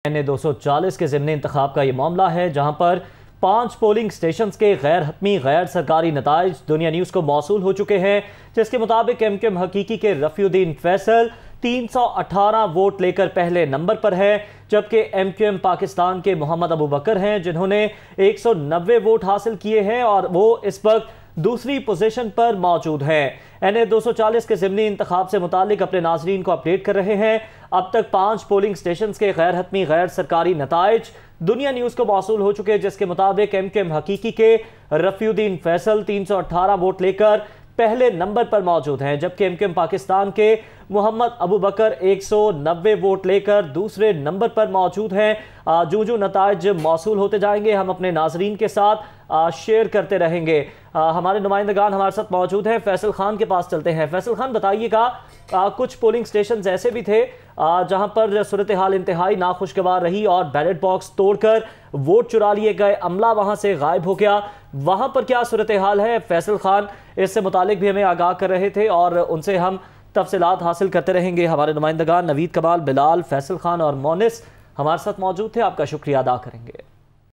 240 کے ضمنی انتخاب کا یہ معاملہ ہے، جہاں پر 5 پولنگ سٹیشنز کے غیر حتمی غیر سرکاری نتائج دنیا نیوز کو موصول ہو چکے ہیں، جس کے مطابق ایم کیو ایم حقیقی کے رفیع الدین فیصل 318 ووٹ لے کر پہلے نمبر پر ہے، جبکہ ایم کیو ایم پاکستان کے محمد ابو بکر ہیں جنہوں نے 190 ووٹ حاصل کیے ہیں اور وہ اس وقت دوسری پوزیشن پر موجود ہیں۔ NA-240 کے ضمنی انتخاب سے متعلق اپنے ناظرین کو اپڈیٹ کر رہے ہیں۔ اب تک 5 پولنگ سٹیشنز کے غیر حتمی غیر سرکاری نتائج دنیا نیوز کو موصول ہو چکے، جس کے مطابق ایم کیو ایم حقیقی کے رفیع الدین فیصل 318 ووٹ لے کر پہلے نمبر پر موجود ہیں، جبکہ ایم کیو ایم پاکستان کے محمد ابو بکر 190 ووٹ لے کر دوسرے نمبر پر موجود ہیں۔ جو نتائج موصول ہوتے جائیں گے ہم اپنے ناظرین کے ساتھ شیئر کرتے رہیں گے۔ ہمارے نمائندگان ہمارے ساتھ موجود ہیں، فیصل خان کے پاس چلتے ہیں۔ فیصل خان، بتائیے گا کچھ پولنگ سٹیشنز ایسے بھی تھے جہاں پر صورتحال انتہائی ناخوشگوار رہی اور بیلٹ باکس توڑ کر ووٹ چرا لیے گئے، عملہ وہاں سے غائب ہو گیا، وہاں پر کیا صورتحال ہے؟ فیصل خان اس سے متعلق بھی ہمیں آگاہ کر رہے تھے اور ان سے ہم تفصیلات حاصل کرتے رہیں گے۔ ہمارے نمائندگان نوید کمال، بلال، فیصل خان اور مونس ہمارے ساتھ موجود تھے، آپ کا شکریہ ادا کریں گے۔